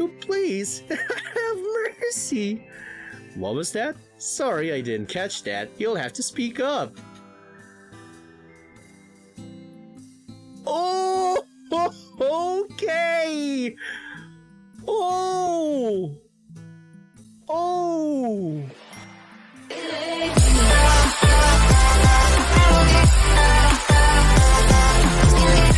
Please, have mercy. What was that? Sorry, I didn't catch that. You'll have to speak up. Oh, okay. Oh. Oh.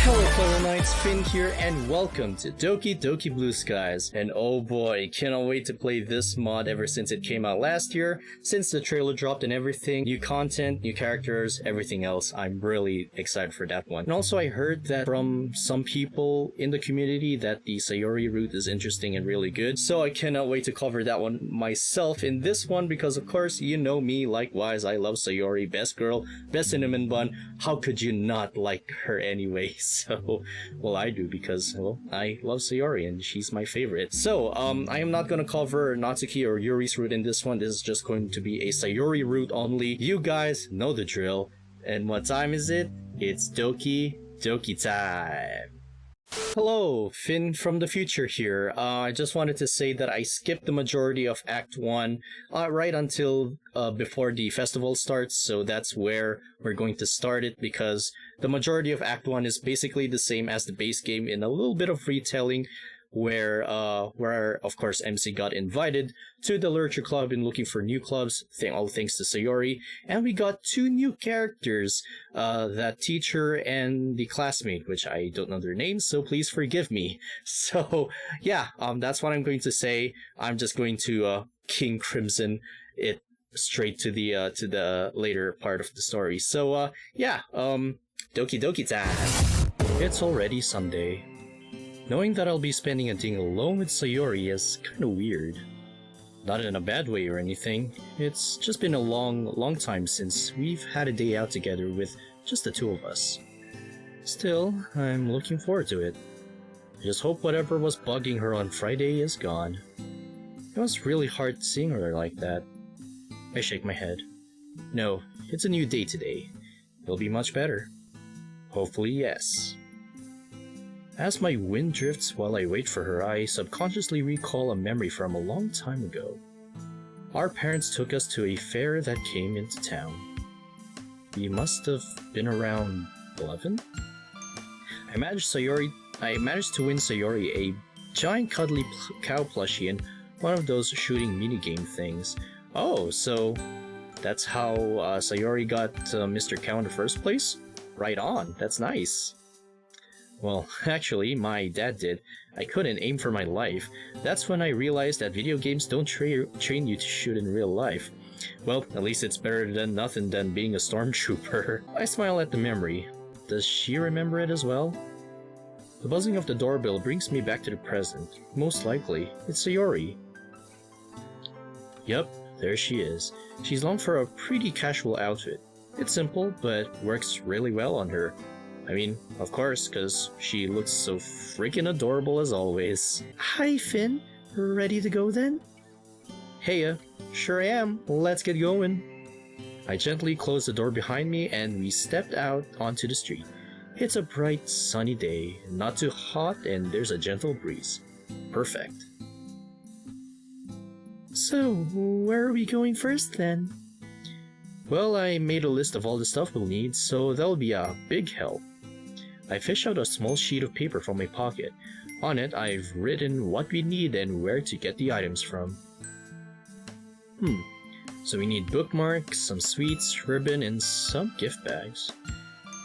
Hello fellow knights, Finn here and welcome to Doki Doki Blue Skies. And oh boy, cannot wait to play this mod ever since it came out last year. Since the trailer dropped and everything, new content, new characters, everything else, I'm really excited for that one. And also I heard that from some people in the community that the Sayori route is interesting and really good. So I cannot wait to cover that one myself in this one because of course you know me, likewise I love Sayori, best girl, best cinnamon bun. How could you not like her anyway? So, well, I do because, well, I love Sayori and she's my favorite. So, I am not gonna cover Natsuki or Yuri's route in this one. This is just going to be a Sayori route only. You guys know the drill. And what time is it? It's Doki Doki time. Hello, Finn from the future here. I just wanted to say that I skipped the majority of Act 1 right until before the festival starts, so that's where we're going to start it because the majority of Act 1 is basically the same as the base game in a little bit of retelling where of course MC got invited to the literature club and looking for new clubs, all thanks to Sayori, and we got two new characters, that teacher and the classmate, which I don't know their names, so please forgive me. So yeah, that's what I'm going to say. I'm just going to King Crimson it straight to the later part of the story. So yeah, Doki Doki time. It's already Sunday. Knowing that I'll be spending a day alone with Sayori is kinda weird. Not in a bad way or anything, it's just been a long time since we've had a day out together with just the two of us. Still, I'm looking forward to it. I just hope whatever was bugging her on Friday is gone. It was really hard seeing her like that. I shake my head. No, it's a new day today. It'll be much better. Hopefully, yes. As my wind drifts while I wait for her, I subconsciously recall a memory from a long time ago. Our parents took us to a fair that came into town. We must have been around 11? I managed to win Sayori a giant cuddly cow plushie and one of those shooting minigame things. Oh, so that's how Sayori got Mr. Cow in the first place? Right on, that's nice. Well, actually, my dad did. I couldn't aim for my life. That's when I realized that video games don't train you to shoot in real life. Well, at least it's better than nothing than being a stormtrooper. I smile at the memory. Does she remember it as well? The buzzing of the doorbell brings me back to the present. Most likely, it's Sayori. Yup, there she is. She's long for a pretty casual outfit. It's simple, but works really well on her. I mean, of course, because she looks so freaking adorable as always. Hi, Finn. Ready to go then? Heya. Sure am. Let's get going. I gently closed the door behind me and we stepped out onto the street. It's a bright, sunny day, not too hot, and there's a gentle breeze. Perfect. So, where are we going first then? Well, I made a list of all the stuff we'll need, so that'll be a big help. I fish out a small sheet of paper from my pocket. On it, I've written what we need and where to get the items from. So we need bookmarks, some sweets, ribbon, and some gift bags.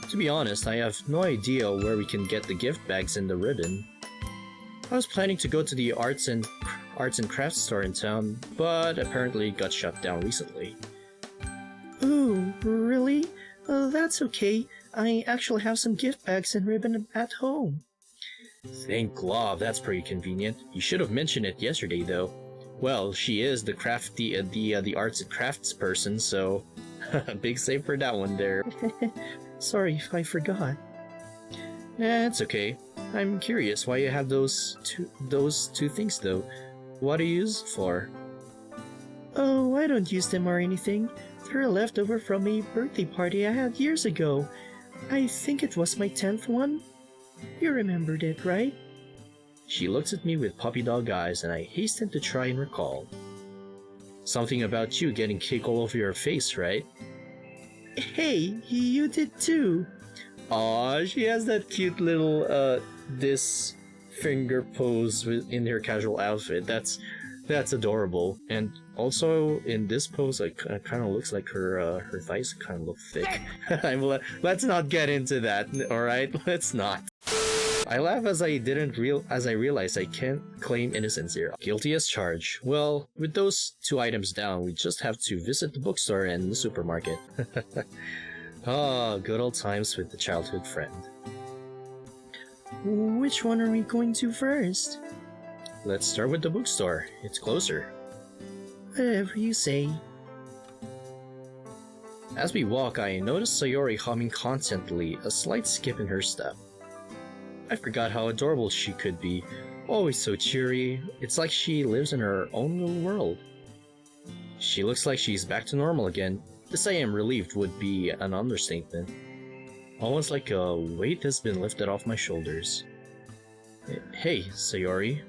To be honest, I have no idea where we can get the gift bags and the ribbon. I was planning to go to the arts and crafts store in town, but apparently it got shut down recently. Ooh, really? That's okay. I actually have some gift bags and ribbon at home. Thank God, that's pretty convenient. You should have mentioned it yesterday, though. Well, she is the the arts and crafts person, so big save for that one there. Sorry if I forgot. It's okay. I'm curious why you have those two things, though. What do you use for? Oh, I don't use them or anything. They're a leftover from a birthday party I had years ago. I think it was my 10th one. You remembered it, right? She looks at me with puppy dog eyes and I hasten to try and recall. Something about you getting cake all over your face, right? Hey, you did too. Aw, she has that cute little, this finger pose in her casual outfit. That's adorable. And also, in this pose, it kind of looks like her thighs kind of look thick. Let's not get into that, alright? Let's not. I laugh as I realize I can't claim innocence here. Guilty as charged. Well, with those two items down, we just have to visit the bookstore and the supermarket. Ah, good old times with the childhood friend. Which one are we going to first? Let's start with the bookstore. It's closer. Whatever you say. As we walk, I notice Sayori humming constantly, a slight skip in her step. I forgot how adorable she could be, always so cheery. It's like she lives in her own little world. She looks like she's back to normal again. To say I'm relieved would be an understatement. Almost like a weight has been lifted off my shoulders. Hey, Sayori.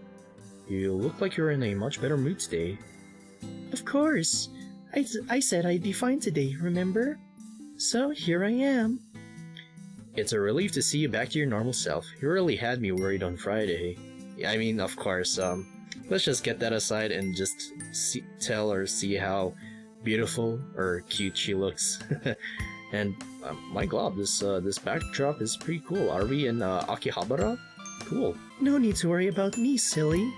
You look like you're in a much better mood today. Of course. I said I'd be fine today, remember? So here I am. It's a relief to see you back to your normal self. You really had me worried on Friday. I mean, of course, let's just get that aside and just tell her see how beautiful or cute she looks. And my glob, this backdrop is pretty cool. Are we in Akihabara? Cool. No need to worry about me, silly.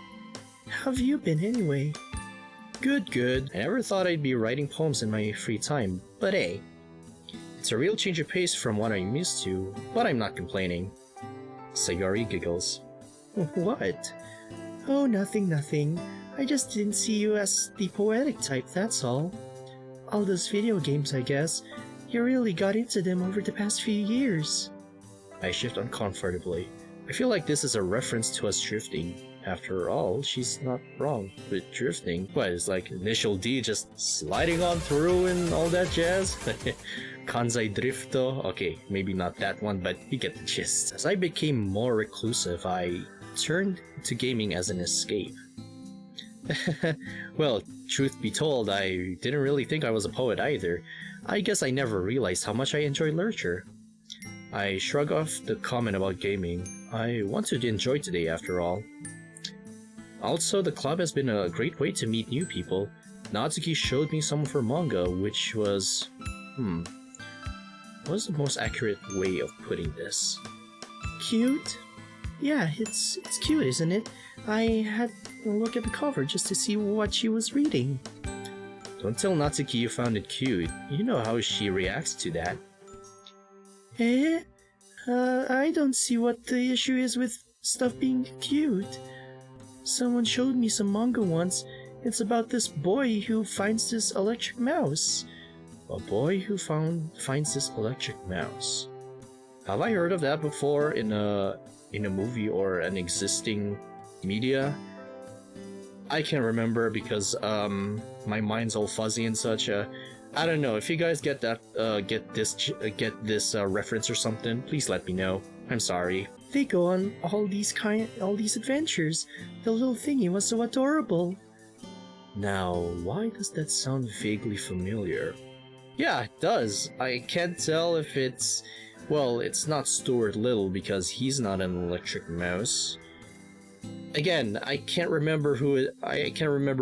How have you been anyway? Good, good. I never thought I'd be writing poems in my free time, but hey. It's a real change of pace from what I'm used to, but I'm not complaining. Sayori giggles. What? Oh, nothing. I just didn't see you as the poetic type, that's all. All those video games, I guess. You really got into them over the past few years. I shift uncomfortably. I feel like this is a reference to us drifting. After all, she's not wrong with drifting. What, is like initial D just sliding on through and all that jazz? Kansai Drifto? Okay, maybe not that one, but you get the gist. As I became more reclusive, I turned to gaming as an escape. Well, truth be told, I didn't really think I was a poet either. I guess I never realized how much I enjoy literature. I shrug off the comment about gaming. I want to enjoy today after all. Also, the club has been a great way to meet new people. Natsuki showed me some of her manga, which was... What was the most accurate way of putting this? Cute? Yeah, it's cute, isn't it? I had a look at the cover just to see what she was reading. Don't tell Natsuki you found it cute. You know how she reacts to that. I don't see what the issue is with stuff being cute. Someone showed me some manga once. It's about this boy who finds this electric mouse. A boy who finds this electric mouse. Have I heard of that before in a movie or an existing media? I can't remember because my mind's all fuzzy and such. I don't know if you guys get that get this reference or something. Please let me know. I'm sorry. They go on all these adventures. The little thingy was so adorable. Now, why does that sound vaguely familiar? Yeah, it does. I can't tell if it's... Well, it's not Stuart Little because he's not an electric mouse. Again, I can't remember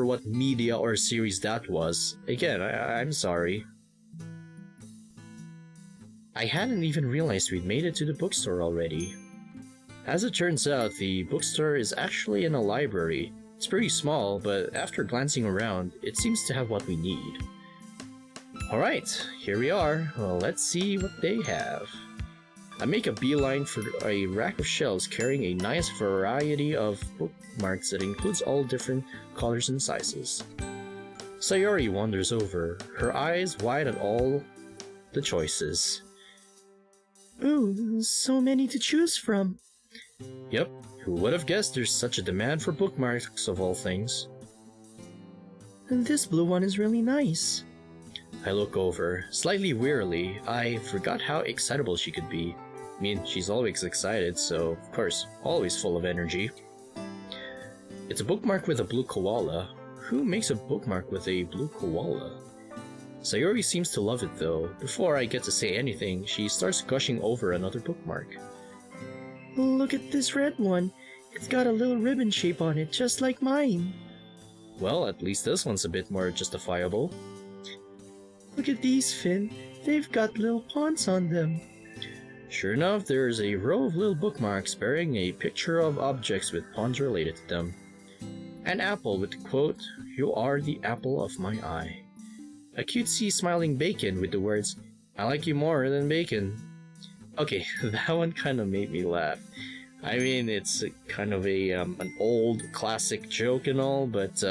what media or series that was. Again, I'm sorry. I hadn't even realized we'd made it to the bookstore already. As it turns out, the bookstore is actually in a library. It's pretty small, but after glancing around, it seems to have what we need. Alright, here we are. Well, let's see what they have. I make a beeline for a rack of shelves carrying a nice variety of bookmarks that includes all different colors and sizes. Sayori wanders over, her eyes wide at all the choices. Ooh, so many to choose from. Yep, who would have guessed there's such a demand for bookmarks of all things. And this blue one is really nice. I look over, slightly wearily. I forgot how excitable she could be. I mean, she's always excited, so of course, always full of energy. It's a bookmark with a blue koala. Who makes a bookmark with a blue koala? Sayori seems to love it though. Before I get to say anything, she starts gushing over another bookmark. Look at this red one. It's got a little ribbon shape on it, just like mine. Well, at least this one's a bit more justifiable. Look at these, Finn. They've got little ponds on them. Sure enough, there's a row of little bookmarks bearing a picture of objects with ponds related to them. An apple with the quote, "You are the apple of my eye." A cutesy smiling bacon with the words, "I like you more than bacon." Okay, that one kind of made me laugh. I mean, it's kind of an old classic joke and all, but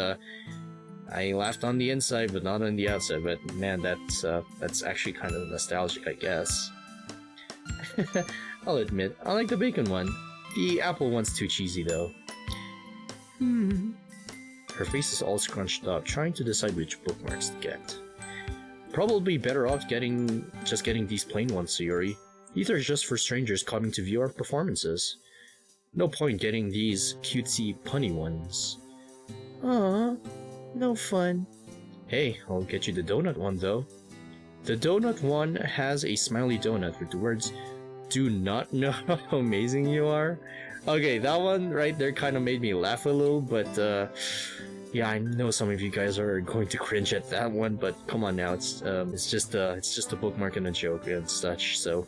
I laughed on the inside but not on the outside. But man, that's actually kind of nostalgic, I guess. I'll admit, I like the bacon one. The apple one's too cheesy though. Her face is all scrunched up, trying to decide which bookmarks to get. Probably better off just getting these plain ones, Sayori. These are just for strangers coming to view our performances. No point getting these cutesy punny ones. Aw, no fun. Hey, I'll get you the donut one though. The donut one has a smiley donut with the words, "Do not know how amazing you are." Okay, that one right there kind of made me laugh a little, but yeah, I know some of you guys are going to cringe at that one, but come on now, it's just a bookmark and a joke and such, so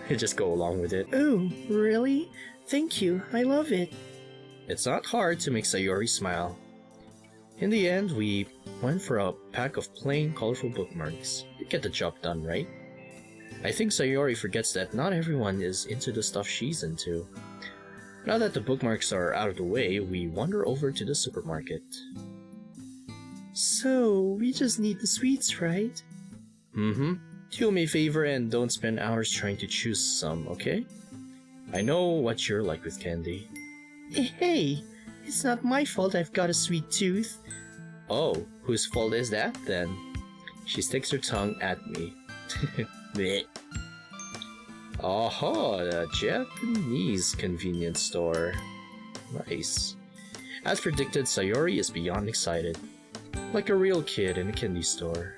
just go along with it. Oh, really? Thank you, I love it. It's not hard to make Sayori smile. In the end, we went for a pack of plain, colorful bookmarks. You get the job done, right? I think Sayori forgets that not everyone is into the stuff she's into. Now that the bookmarks are out of the way, we wander over to the supermarket. So, we just need the sweets, right? Do me a favor and don't spend hours trying to choose some, okay? I know what you're like with candy. Hey, it's not my fault I've got a sweet tooth. Oh, whose fault is that then? She sticks her tongue at me. Bleh. Oh, the Japanese convenience store. Nice. As predicted, Sayori is beyond excited. Like a real kid in a candy store.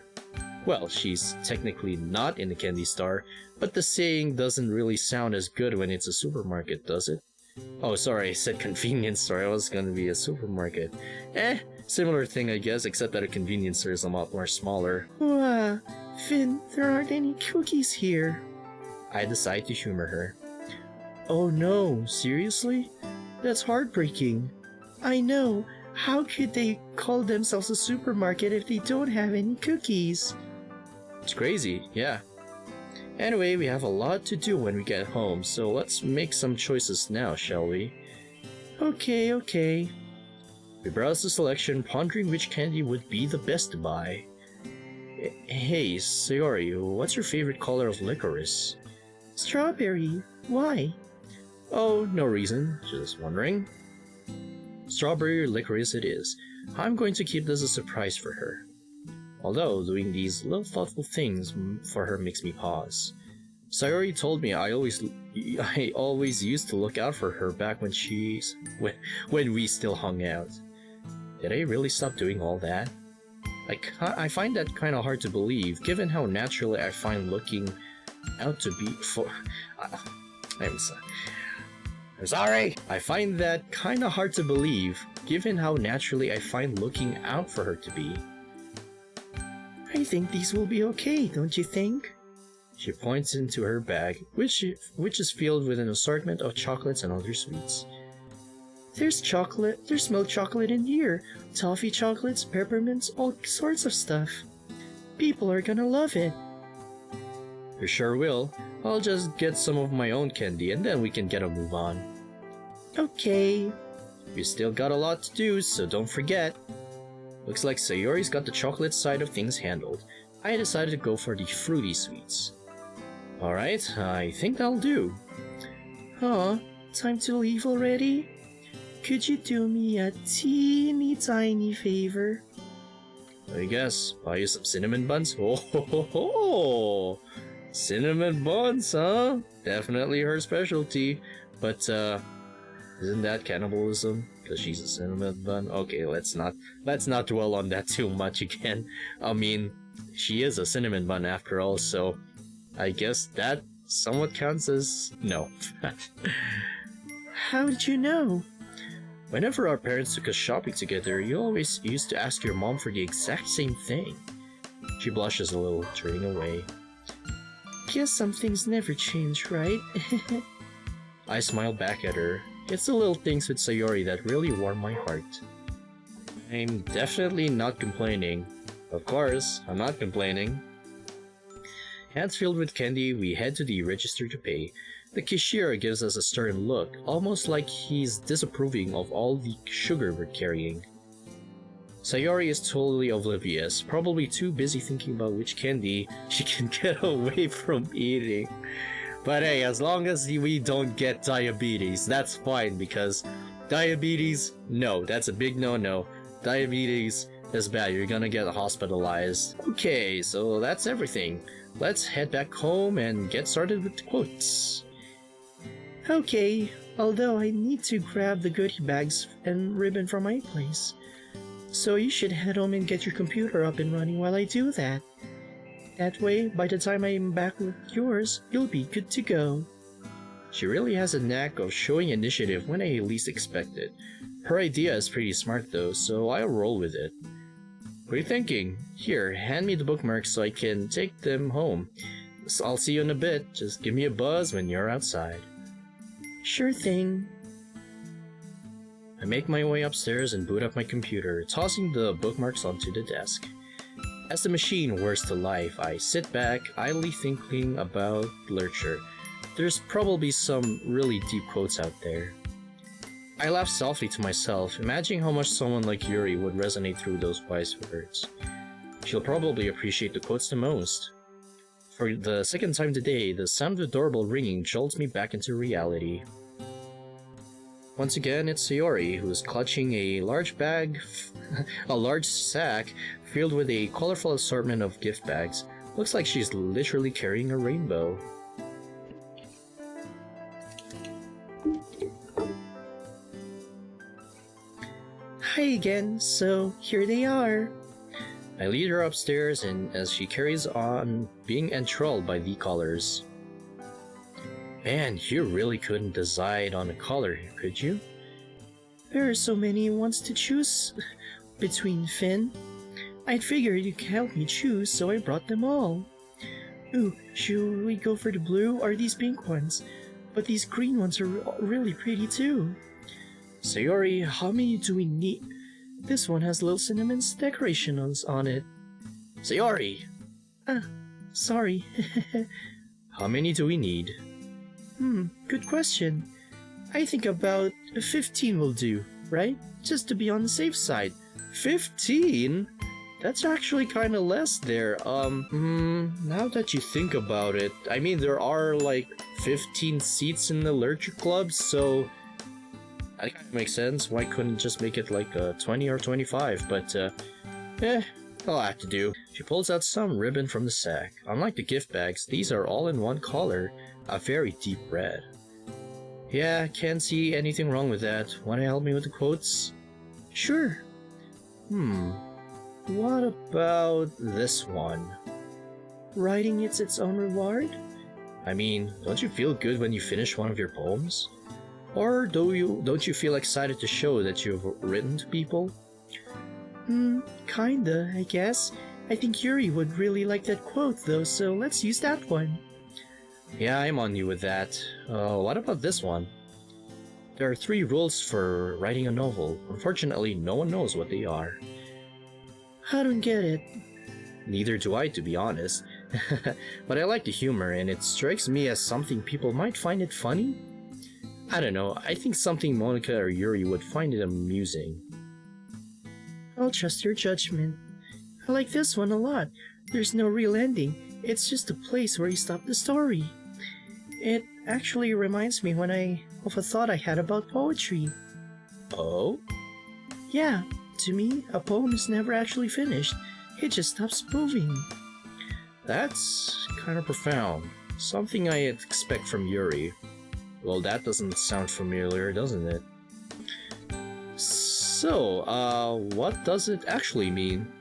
Well, she's technically not in a candy store, but the saying doesn't really sound as good when it's a supermarket, does it? Oh, sorry, I said convenience store. I was gonna be a supermarket. Similar thing, I guess, except that a convenience store is a lot more smaller. Wow, Finn, there aren't any cookies here. I decide to humor her. Oh no, seriously? That's heartbreaking. I know. How could they call themselves a supermarket if they don't have any cookies? It's crazy, yeah. Anyway, we have a lot to do when we get home, so let's make some choices now, shall we? Okay. We browse the selection, pondering which candy would be the best to buy. Hey, Sayori, what's your favorite color of licorice? Strawberry. Why? Oh, no reason, just wondering. Strawberry licorice it is. I'm going to keep this a surprise for her. Although, doing these little thoughtful things for her makes me pause. Sayori told me I always used to look out for her back when we still hung out. Did I really stop doing all that? I find that kind of hard to believe, given how naturally I find looking out to be for... I'm sorry! I find that kind of hard to believe, given how naturally I find looking out for her to be. I think these will be okay, don't you think? She points into her bag, which is filled with an assortment of chocolates and other sweets. There's milk chocolate in here, toffee chocolates, peppermints, all sorts of stuff. People are gonna love it. You sure will. I'll just get some of my own candy and then we can get a move on. Okay. We still got a lot to do, so don't forget. Looks like Sayori's got the chocolate side of things handled. I decided to go for the fruity sweets. Alright, I think that'll do. Huh? Time to leave already? Could you do me a teeny tiny favor? I guess. Buy you some cinnamon buns? Oh ho ho ho! Cinnamon buns, huh? Definitely her specialty. But, Isn't that cannibalism? Because she's a cinnamon bun? Okay, let's not dwell on that too much again. I mean, she is a cinnamon bun after all, so I guess that somewhat counts as... no. How did you know? Whenever our parents took us shopping together, you always used to ask your mom for the exact same thing. She blushes a little, turning away. Guess some things never change, right? I smile back at her. It's the little things with Sayori that really warm my heart. I'm definitely not complaining. Of course, I'm not complaining. Hands filled with candy, we head to the register to pay. The cashier gives us a stern look, almost like he's disapproving of all the sugar we're carrying. Sayori is totally oblivious, probably too busy thinking about which candy she can get away from eating. But hey, as long as we don't get diabetes, that's fine, because diabetes, no, that's a big no-no. Diabetes is bad, you're gonna get hospitalized. Okay, so that's everything. Let's head back home and get started with the quotes. Okay, although I need to grab the goodie bags and ribbon from my place. So you should head home and get your computer up and running while I do that. That way, by the time I'm back with yours, you'll be good to go. She really has a knack of showing initiative when I least expect it. Her idea is pretty smart though, so I'll roll with it. What are you thinking? Here, hand me the bookmarks so I can take them home. So I'll see you in a bit, just give me a buzz when you're outside. Sure thing. I make my way upstairs and boot up my computer, tossing the bookmarks onto the desk. As the machine whirs to life, I sit back, idly thinking about literature. There's probably some really deep quotes out there. I laugh softly to myself, imagining how much someone like Yuri would resonate through those wise words. She'll probably appreciate the quotes the most. For the second time today, the sound of the doorbell ringing jolts me back into reality. Once again, it's Sayori, who's clutching a large sack filled with a colorful assortment of gift bags. Looks like she's literally carrying a rainbow. Hi again, so here they are. I lead her upstairs, and as she carries on being enthralled by the colors. Man, you really couldn't decide on a color, could you? There are so many ones to choose between, Finn. I figured you could help me choose, so I brought them all. Ooh, should we go for the blue or these pink ones? But these green ones are really pretty too. Sayori, How many do we need? This one has little cinnamon decorations on it. Sayori! Sorry. How many do we need? Good question. I think about 15 will do, right? Just to be on the safe side. 15? That's actually kinda less there. Now that you think about it, I mean, there are like 15 seats in the literature club, so that kinda makes sense. Why couldn't just make it like 20 or 25? But, I'll have to do. She pulls out some ribbon from the sack. Unlike the gift bags, these are all in one color, a very deep red. Yeah, can't see anything wrong with that. Wanna help me with the quotes? Sure. What about this one? Writing is its own reward? I mean, don't you feel good when you finish one of your poems? Or don't you feel excited to show that you've written to people? Kinda, I guess. I think Yuri would really like that quote though, so let's use that one. Yeah, I'm on you with that. What about this one? There are 3 rules for writing a novel. Unfortunately, no one knows what they are. I don't get it. Neither do I, to be honest. But I like the humor, and it strikes me as something people might find it funny? I don't know, I think something Monica or Yuri would find it amusing. I'll trust your judgment. I like this one a lot. There's no real ending. It's just a place where you stop the story. It actually reminds me of a thought I had about poetry. Oh? Yeah, to me, a poem is never actually finished. It just stops moving. That's kind of profound. Something I expect from Yuri. Well, that doesn't sound familiar, doesn't it? So, what does it actually mean?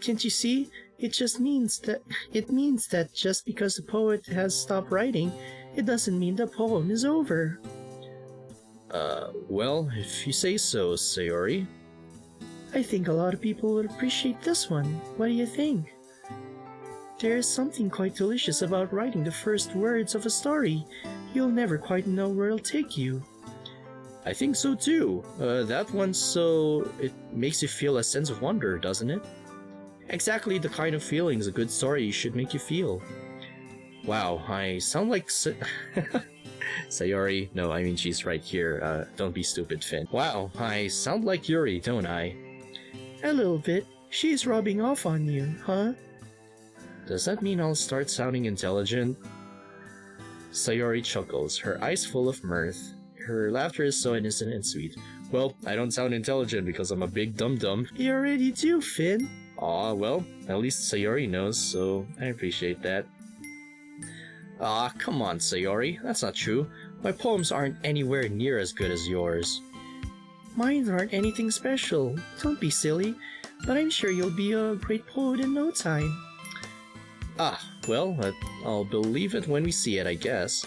Can't you see? It means that just because the poet has stopped writing, it doesn't mean the poem is over. Well, if you say so, Sayori. I think a lot of people would appreciate this one. What do you think? There is something quite delicious about writing the first words of a story. You'll never quite know where it'll take you. I think so too. That one, so it makes you feel a sense of wonder, doesn't it? Exactly the kind of feelings a good story should make you feel. Wow, I sound like Sayori. No, I mean she's right here. Don't be stupid, Finn. Wow, I sound like Yuri, don't I? A little bit. She's rubbing off on you, huh? Does that mean I'll start sounding intelligent? Sayori chuckles, her eyes full of mirth. Her laughter is so innocent and sweet. Well, I don't sound intelligent because I'm a big dum-dum. You already do, Finn. Aw, well, at least Sayori knows, so I appreciate that. Ah, come on, Sayori, that's not true. My poems aren't anywhere near as good as yours. Mine aren't anything special. Don't be silly, but I'm sure you'll be a great poet in no time. Ah, well, I'll believe it when we see it, I guess.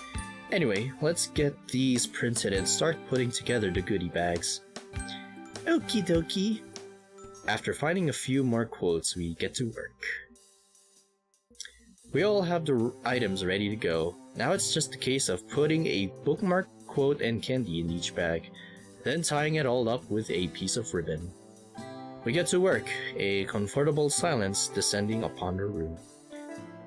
Anyway, let's get these printed and start putting together the goodie bags. Okie dokie. After finding a few more quotes, we get to work. We all have the items ready to go. Now it's just a case of putting a bookmark, quote, and candy in each bag, then tying it all up with a piece of ribbon. We get to work, a comfortable silence descending upon the room.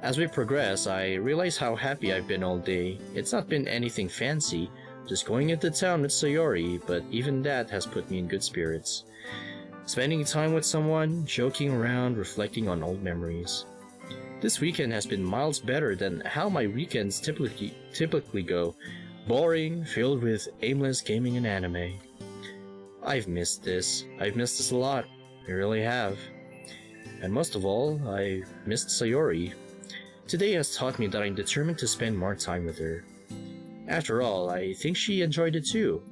As we progress, I realize how happy I've been all day. It's not been anything fancy, just going into town with Sayori, but even that has put me in good spirits. Spending time with someone, joking around, reflecting on old memories. This weekend has been miles better than how my weekends typically go. Boring, filled with aimless gaming and anime. I've missed this. I've missed this a lot. I really have. And most of all, I missed Sayori. Today has taught me that I'm determined to spend more time with her. After all, I think she enjoyed it too.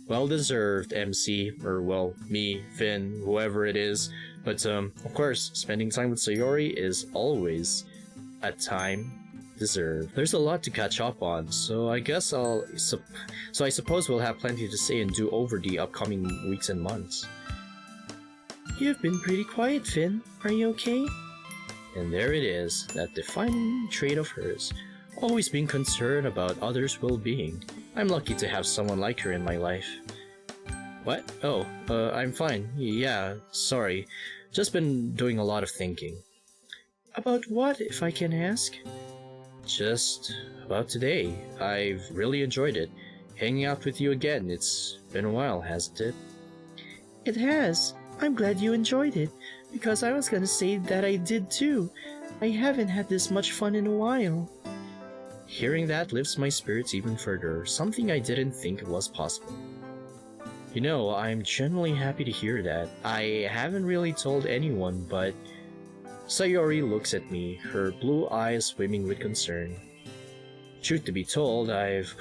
Well deserved, MC, or well, me, Finn, whoever it is. But of course, spending time with Sayori is always a time deserved. There's a lot to catch up on, so I guess I suppose we'll have plenty to say and do over the upcoming weeks and months. You've been pretty quiet, Finn. Are you okay? And there it is, that defining trait of hers, always being concerned about others' well-being. I'm lucky to have someone like her in my life. What? Oh, I'm fine. Yeah, sorry. Just been doing a lot of thinking. About what, if I can ask? Just about today. I've really enjoyed it. Hanging out with you again. It's been a while, hasn't it? It has. I'm glad you enjoyed it, because I was gonna say that I did too. I haven't had this much fun in a while. Hearing that lifts my spirits even further, something I didn't think was possible. You know, I'm genuinely happy to hear that. I haven't really told anyone, but Sayori looks at me, her blue eyes swimming with concern. Truth to be told, I've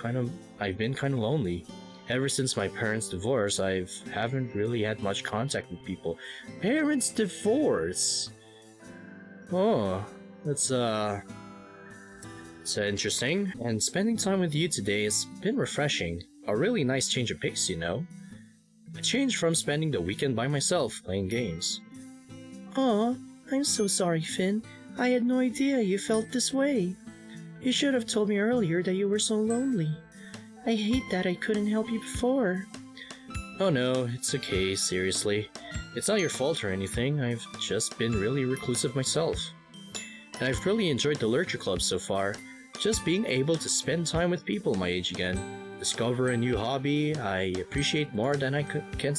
been kind of lonely. Ever since my parents' divorce, I haven't really had much contact with people. Parents' divorce? Oh, that's interesting. And spending time with you today has been refreshing. A really nice change of pace, you know? A change from spending the weekend by myself playing games. Aw, I'm so sorry, Finn. I had no idea you felt this way. You should have told me earlier that you were so lonely. I hate that I couldn't help you before. Oh no, it's okay, seriously. It's not your fault or anything, I've just been really reclusive myself. And I've really enjoyed the Lurcher Club so far, just being able to spend time with people my age again. Discover a new hobby I appreciate more than I can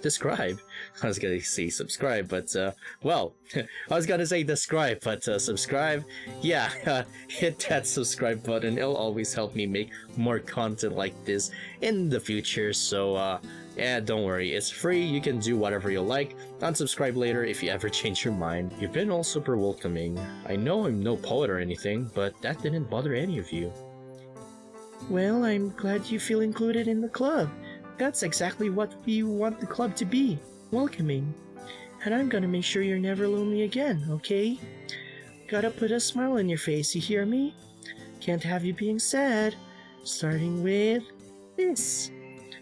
describe. I was gonna say subscribe, but well, I was gonna say describe, but subscribe, yeah, hit that subscribe button. It'll always help me make more content like this in the future, so yeah, don't worry, it's free, you can do whatever you like. Unsubscribe later if you ever change your mind. You've been all super welcoming. I know I'm no poet or anything, but that didn't bother any of you. Well, I'm glad you feel included in the club. That's exactly what we want the club to be, welcoming. And I'm gonna make sure you're never lonely again, okay? Gotta put a smile on your face, you hear me? Can't have you being sad. Starting with this.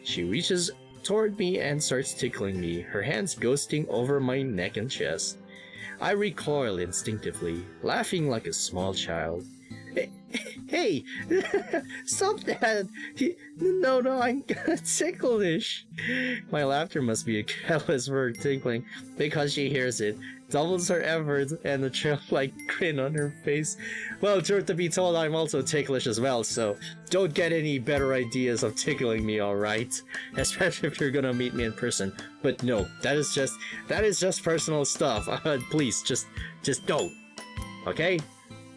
She reaches toward me and starts tickling me, her hands ghosting over my neck and chest. I recoil instinctively, laughing like a small child. Hey, stop that! No, I'm ticklish. My laughter must be a catalyst for her tickling, because she hears it, doubles her efforts, and a childlike grin on her face. Well, truth to be told, I'm also ticklish as well, so don't get any better ideas of tickling me, alright? Especially if you're gonna meet me in person. But no, that is just personal stuff. Please, just don't. Okay?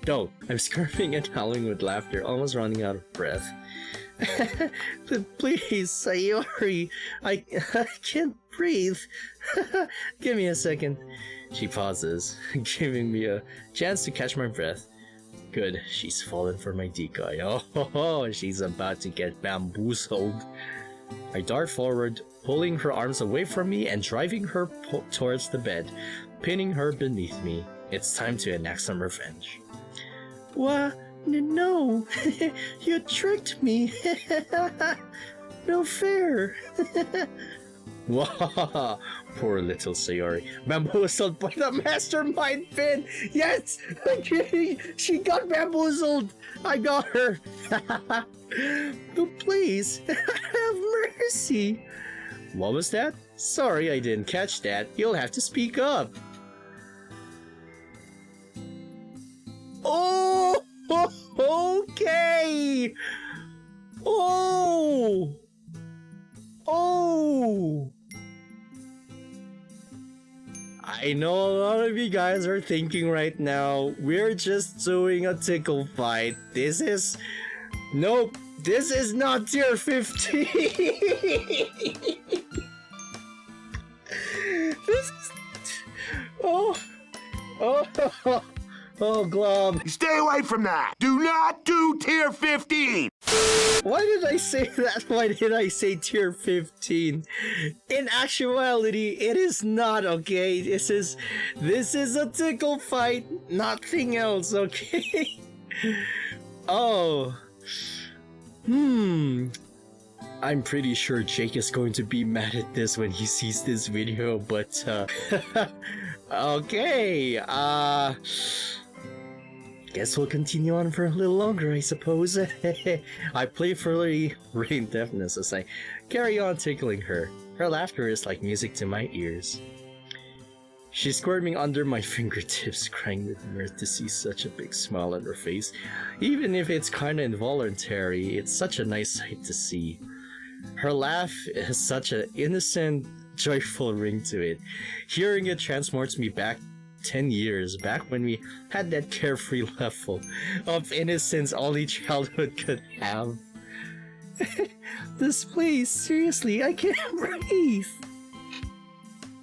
Don't. I'm screaming and howling with laughter, almost running out of breath. Please, Sayori, I can't breathe. Give me a second. She pauses, giving me a chance to catch my breath. Good, she's fallen for my decoy. Oh, she's about to get bamboozled. I dart forward, pulling her arms away from me and driving her towards the bed, pinning her beneath me. It's time to enact some revenge. What? No, you tricked me. No fair. Wow, poor little Sayori. Bamboozled by the mastermind pin! Yes! She got bamboozled! I got her! But please, have mercy. What was that? Sorry, I didn't catch that. You'll have to speak up. Oh! Okay! Oh! I know a lot of you guys are thinking right now, we're just doing a tickle fight. Nope, this is not tier 15! This is... Oh, Glob. Stay away from that! Do not do tier 15! Why did I say that? Why did I say tier 15? In actuality, it is not, okay? This is a tickle fight, nothing else, okay? Oh. I'm pretty sure Jake is going to be mad at this when he sees this video, but, okay, guess we'll continue on for a little longer, I suppose. I playfully reign deafness as I carry on tickling her. Her laughter is like music to my ears. She's squirming under my fingertips, crying with mirth to see such a big smile on her face. Even if it's kinda involuntary, it's such a nice sight to see. Her laugh has such an innocent, joyful ring to it. Hearing it transports me back 10 years, back when we had that carefree level of innocence only childhood could have. This place, seriously, I can't breathe.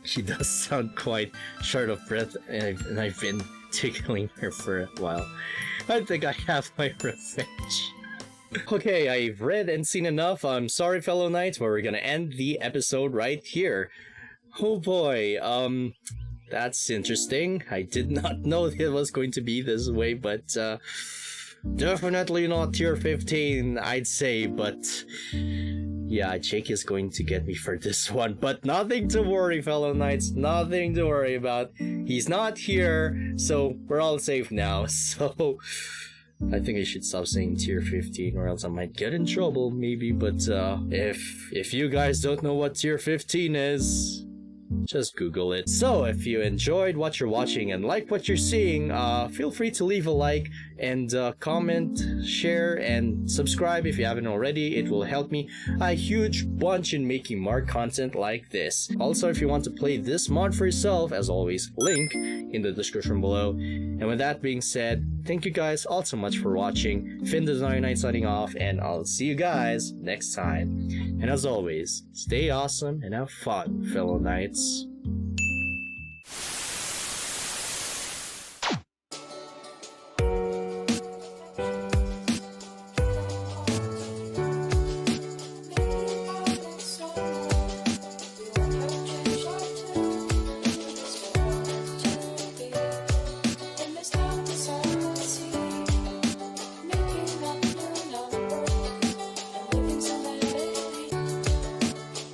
She does sound quite short of breath, and I've been tickling her for a while. I think I have my revenge. Okay, I've read and seen enough. I'm sorry, fellow knights, but we're gonna end the episode right here. Oh boy, that's interesting. I did not know it was going to be this way, but definitely not tier 15, I'd say, but yeah, Jake is going to get me for this one, but nothing to worry, fellow knights, nothing to worry about. He's not here, so we're all safe now, so I think I should stop saying tier 15 or else I might get in trouble, maybe, but if you guys don't know what tier 15 is, just Google it. So if you enjoyed what you're watching and like what you're seeing, feel free to leave a like and comment, share, and subscribe if you haven't already. It will help me a huge bunch in making more content like this. Also, if you want to play this mod for yourself, as always, link in the description below. And with that being said, thank you guys all so much for watching. Finn the Designer Knight signing off, and I'll see you guys next time. And as always, stay awesome and have fun, fellow knights.